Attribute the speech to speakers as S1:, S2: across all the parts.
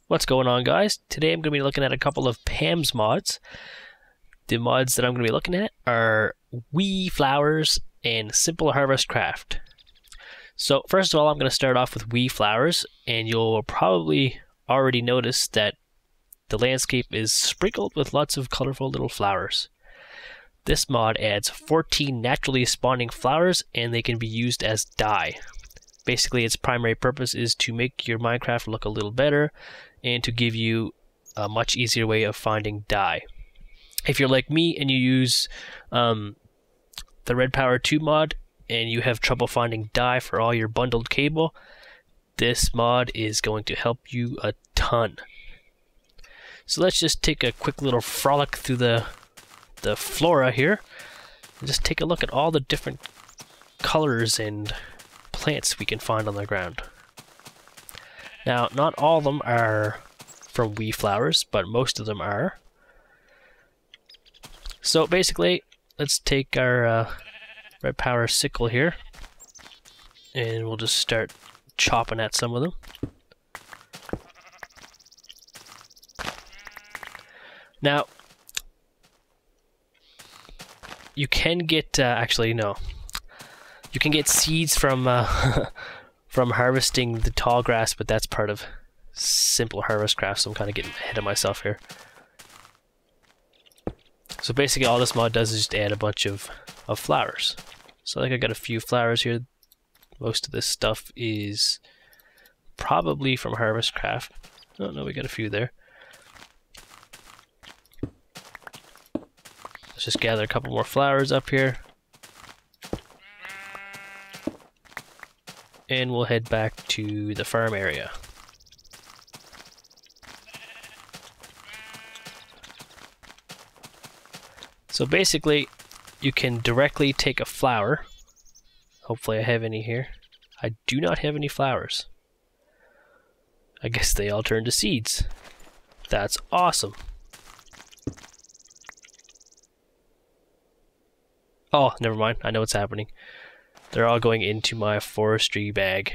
S1: What's going on, guys? Today I'm going to be looking at a couple of Pam's mods. The mods that I'm going to be looking at are Weee Flowers and Simple HarvestCraft. So first of all, I'm going to start off with Weee Flowers, and you'll probably already notice that the landscape is sprinkled with lots of colorful little flowers. This mod adds 14 naturally spawning flowers, and they can be used as dye. Basically, its primary purpose is to make your Minecraft look a little better and to give you a much easier way of finding dye. If you're like me and you use the Red Power 2 mod and you have trouble finding dye for all your bundled cable, this mod is going to help you a ton. So let's just take a quick little frolic through the flora here and just take a look at all the different colors and plants we can find on the ground. Now, not all of them are from Weee Flowers, but most of them are. So basically, let's take our Red Power sickle here, and we'll just start chopping at some of them. Now, you can get, actually no, you can get seeds from from harvesting the tall grass, but that's part of Simple HarvestCraft, so I'm kind of getting ahead of myself here. So basically all this mod does is just add a bunch of flowers. So I got a few flowers here. Most of this stuff is probably from HarvestCraft. Oh no, we got a few there. Let's just gather a couple more flowers up here. And we'll head back to the farm area. So basically, you can directly take a flower. Hopefully I have any here. I do not have any flowers. I guess they all turn to seeds. That's awesome. Oh, never mind. I know what's happening. They're all going into my forestry bag.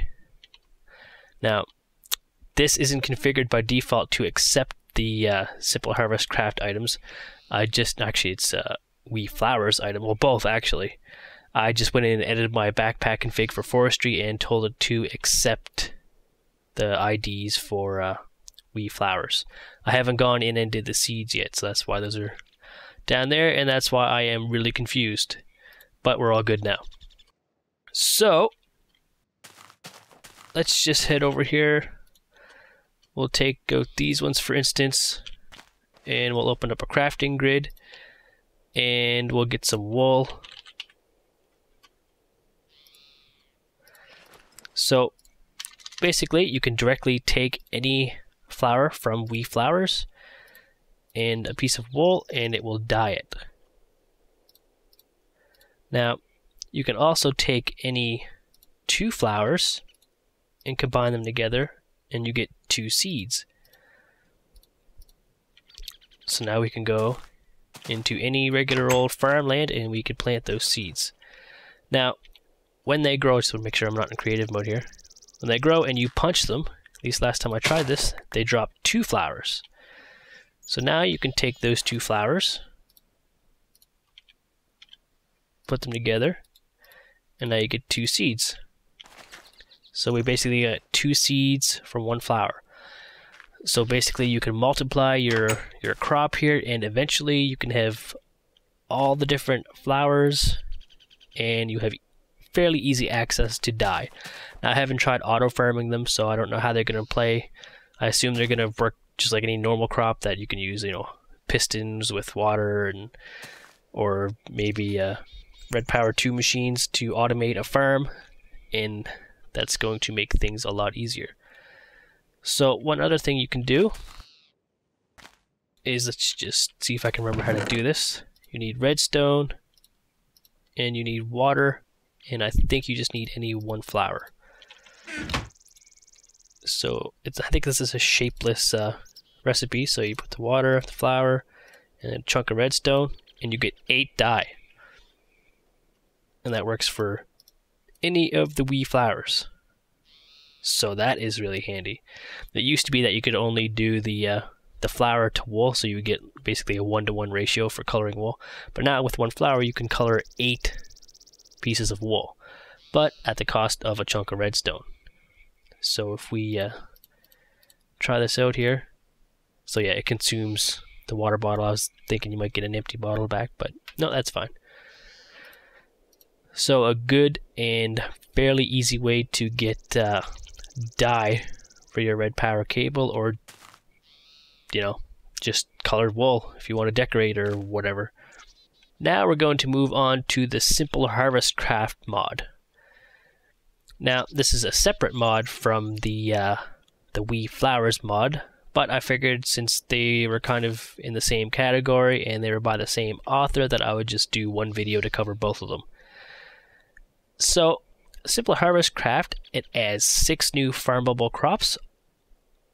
S1: Now, this isn't configured by default to accept the Simple HarvestCraft items. Actually, it's Weee Flowers item. Well, both actually. I just went in and edited my backpack config for forestry and told it to accept the IDs for Weee Flowers. I haven't gone in and did the seeds yet, so that's why those are down there, and that's why I am really confused. But we're all good now. So, let's just head over here. We'll take out these ones for instance, and we'll open up a crafting grid, and we'll get some wool. So, basically, you can directly take any flower from Weee Flowers and a piece of wool, and it will dye it. Now, you can also take any two flowers and combine them together, and you get two seeds. So now we can go into any regular old farmland and we can plant those seeds. Now, when they grow, just to make sure I'm not in creative mode here, when they grow and you punch them, at least last time I tried this, they drop two flowers. So now you can take those two flowers, put them together, and now you get two seeds. So we basically got two seeds from one flower. So basically you can multiply your crop here, and eventually you can have all the different flowers, and you have fairly easy access to dye. Now I haven't tried auto farming them, so I don't know how they're going to play. I assume they're going to work just like any normal crop, that you can use, you know, pistons with water, and or maybe Red Power 2 machines to automate a farm, and that's going to make things a lot easier. So one other thing you can do is, let's just see if I can remember how to do this. You need redstone, and you need water, and I think you just need any one flower. So I think this is a shapeless recipe, so you put the water, the flour, and a chunk of redstone, and you get 8 dye. And that works for any of the Weee Flowers. So that is really handy. It used to be that you could only do the flour to wool, so you would get basically a 1-to-1 ratio for coloring wool. But now with 1 flour, you can color 8 pieces of wool, but at the cost of a chunk of redstone. So if we try this out here, so yeah, it consumes the water bottle. I was thinking you might get an empty bottle back, but no, that's fine. So a good and fairly easy way to get dye for your red power cable, or just colored wool if you want to decorate or whatever. Now we're going to move on to the simple HarvestCraft mod. Now this is a separate mod from the Weee flowers mod, but I figured since they were kind of in the same category and they were by the same author that I would just do one video to cover both of them. So simple HarvestCraft, it adds 6 new farmable crops,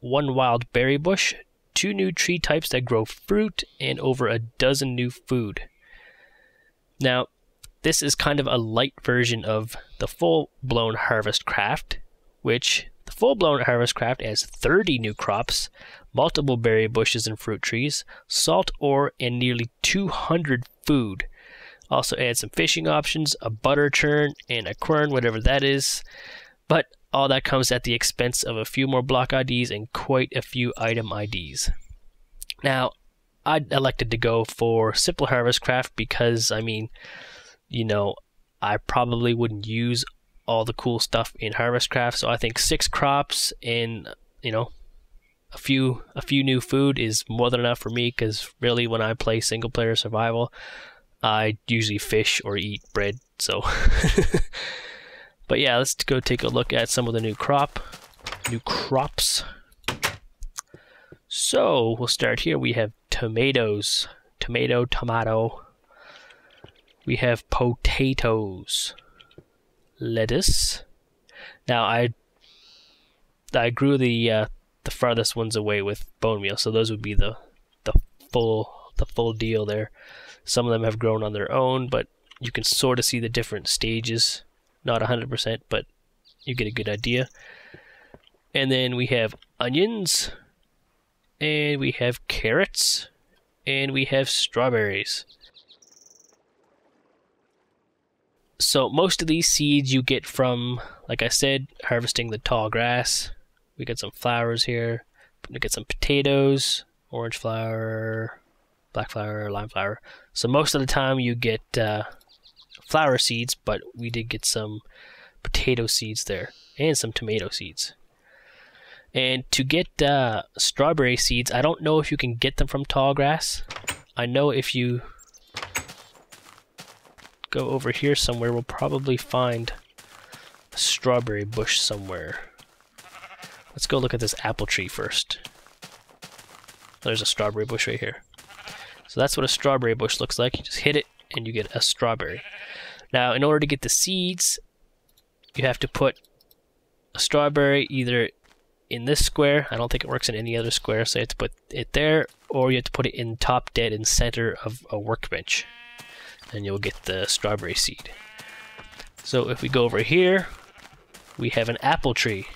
S1: 1 wild berry bush, 2 new tree types that grow fruit, and over a dozen new food. Now, this is kind of a light version of the full-blown HarvestCraft, which the full-blown HarvestCraft has 30 new crops, multiple berry bushes and fruit trees, salt ore, and nearly 200 food. Also adds some fishing options, a butter churn, and a quern, whatever that is. But all that comes at the expense of a few more block IDs and quite a few item IDs. Now, I elected to go for simple HarvestCraft because, I mean, I probably wouldn't use all the cool stuff in HarvestCraft, so I think 6 crops and, a few new food is more than enough for me, because really when I play single player survival, I usually fish or eat bread, so. But yeah, let's go take a look at some of the new crops. So we'll start here. We have tomatoes, tomato. We have potatoes, lettuce. Now I grew the farthest ones away with bone meal, so those would be the full deal there. Some of them have grown on their own, but you can sort of see the different stages. Not 100%, but you get a good idea. And then we have onions, and we have carrots, and we have strawberries. So most of these seeds you get from, like I said, harvesting the tall grass. We got some flowers here. We get some potatoes, orange flower, black flower, lime flower. So most of the time you get flower seeds, but we did get some potato seeds there and some tomato seeds. And to get strawberry seeds, I don't know if you can get them from tall grass. I know if you go over here somewhere, we'll probably find a strawberry bush somewhere. Let's go look at this apple tree first. There's a strawberry bush right here. So that's what a strawberry bush looks like. You just hit it and you get a strawberry. Now, in order to get the seeds, you have to put a strawberry either in this square. I don't think it works in any other square, so you have to put it there, or you have to put it in top dead in center of a workbench, and you'll get the strawberry seed. So if we go over here, we have an apple tree.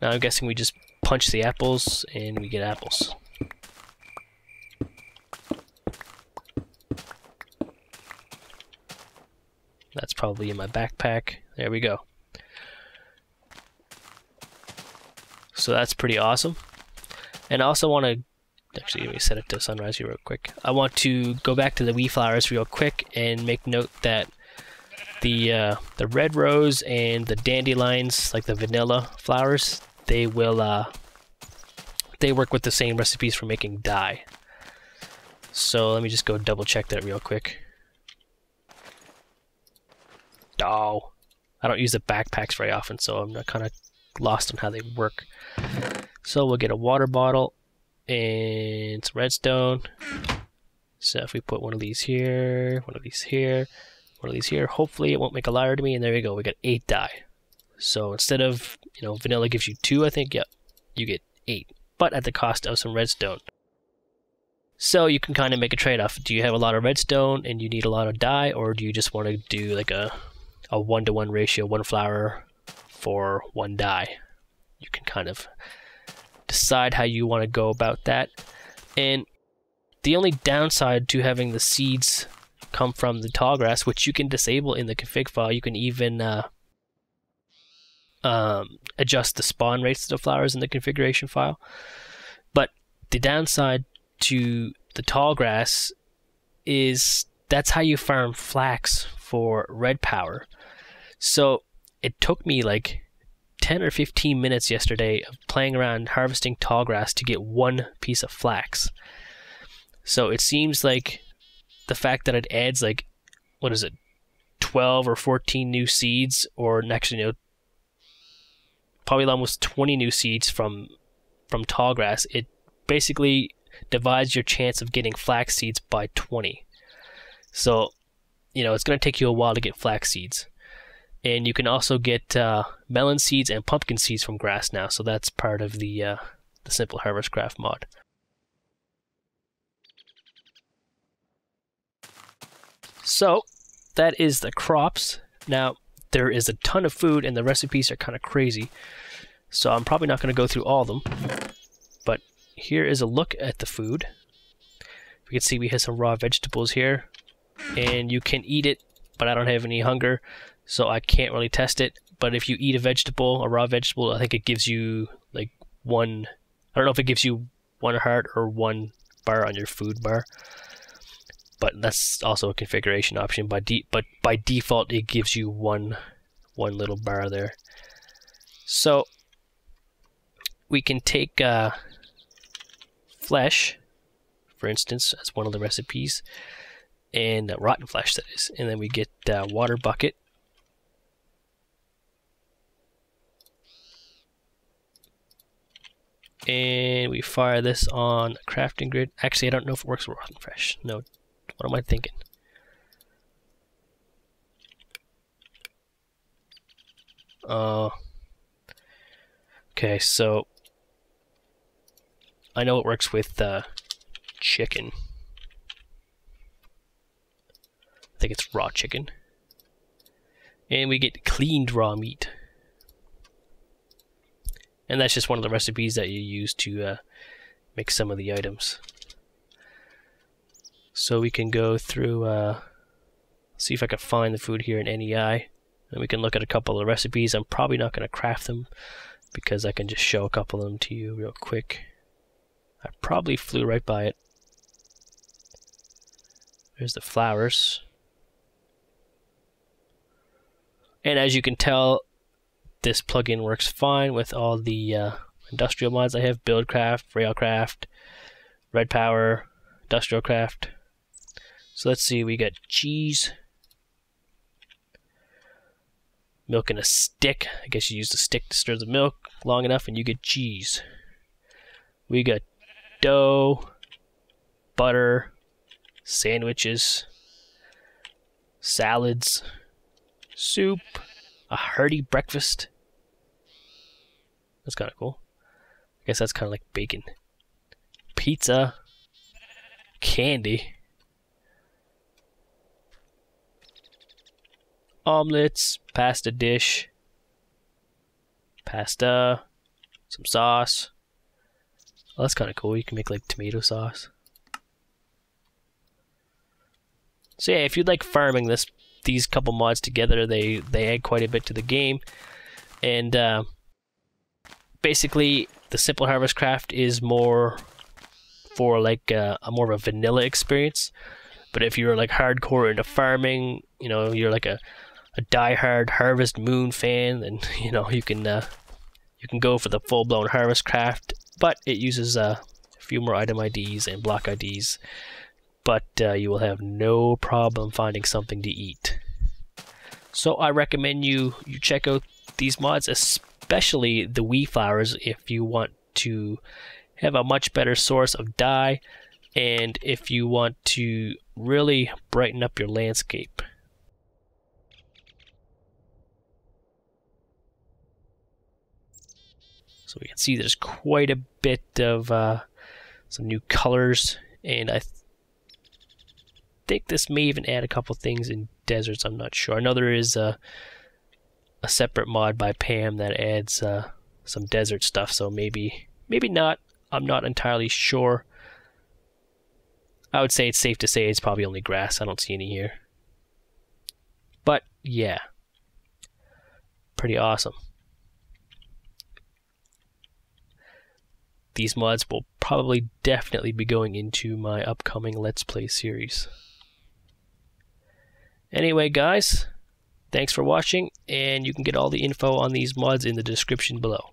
S1: Now I'm guessing we just punch the apples and we get apples. That's probably in my backpack. There we go. So that's pretty awesome. And I also want to, actually let me set it to sunrise here real quick. I want to go back to the Weee flowers real quick and make note that the red rose and the dandelions, like the vanilla flowers, they will they work with the same recipes for making dye. So let me just go double check that real quick. Oh, I don't use the backpacks very often, so I'm not kind of lost on how they work. So we'll get a water bottle and some redstone. So if we put one of these here, one of these here, one of these here, hopefully it won't make a liar to me, and there we go, we got 8 dye. So instead of, vanilla gives you 2, I think, yep, you get 8, but at the cost of some redstone. So you can kind of make a trade-off. Do you have a lot of redstone and you need a lot of dye, or do you just want to do like a a 1-to-1 ratio, 1 flower for 1 dye. You can kind of decide how you want to go about that. And the only downside to having the seeds come from the tall grass, which you can disable in the config file, you can even adjust the spawn rates of the flowers in the configuration file. But the downside to the tall grass is that's how you farm flax for red power. So it took me like 10 or 15 minutes yesterday of playing around harvesting tall grass to get 1 piece of flax. So it seems like the fact that it adds like, what is it, 12 or 14 new seeds, or actually, probably almost 20 new seeds from tall grass, it basically divides your chance of getting flax seeds by 20. So, it's going to take you a while to get flax seeds. And you can also get melon seeds and pumpkin seeds from grass now, so that's part of the simple HarvestCraft mod. So, that is the crops. Now, there is a ton of food, and the recipes are kind of crazy, so I'm probably not going to go through all of them. But here is a look at the food. We can see we have some raw vegetables here, and you can eat it, but I don't have any hunger, so I can't really test it. But if you eat a raw vegetable, I think it gives you like 1, I don't know if it gives you 1 heart or 1 bar on your food bar, but that's also a configuration option. But by default, it gives you one little bar there. So we can take flesh, for instance, as one of the recipes, and rotten flesh, that is, and then we get water bucket, and we fire this on a crafting grid. Actually, I don't know if it works with rotten flesh. No, what am I thinking? Okay, so I know it works with chicken. I think it's raw chicken. And we get cleaned raw meat. And that's just one of the recipes that you use to make some of the items. So we can go through, see if I can find the food here in NEI. And we can look at a couple of recipes. I'm probably not going to craft them because I can just show a couple of them to you real quick. I probably flew right by it. There's the flowers. And as you can tell, this plugin works fine with all the industrial mods I have: BuildCraft, Railcraft, Red Power, Industrial Craft. So let's see, we got cheese, milk in a stick. I guess you use the stick to stir the milk long enough and you get cheese. We got dough, butter, sandwiches, salads, soup, a hearty breakfast. That's kind of cool. I guess that's kind of like bacon. Pizza, candy, omelets, pasta dish, pasta, some sauce. Well, that's kind of cool. You can make like tomato sauce. So yeah, if you'd like farming, these couple mods together, they add quite a bit to the game. And basically, the simple HarvestCraft is more for like a more of a vanilla experience. But if you're like hardcore into farming, you're like a die-hard Harvest Moon fan, then you can go for the full-blown HarvestCraft. But it uses a few more item IDs and block IDs. But you will have no problem finding something to eat. So I recommend you check out these mods, especially the Weee flowers, if you want to have a much better source of dye, and if you want to really brighten up your landscape. So we can see there's quite a bit of some new colors, and think this may even add a couple things in deserts. I'm not sure. I know there is a separate mod by Pam that adds some desert stuff, so maybe not. I'm not entirely sure. I would say it's safe to say it's probably only grass. I don't see any here. But yeah, pretty awesome. These mods will probably definitely be going into my upcoming Let's Play series. Anyway, guys, thanks for watching, and you can get all the info on these mods in the description below.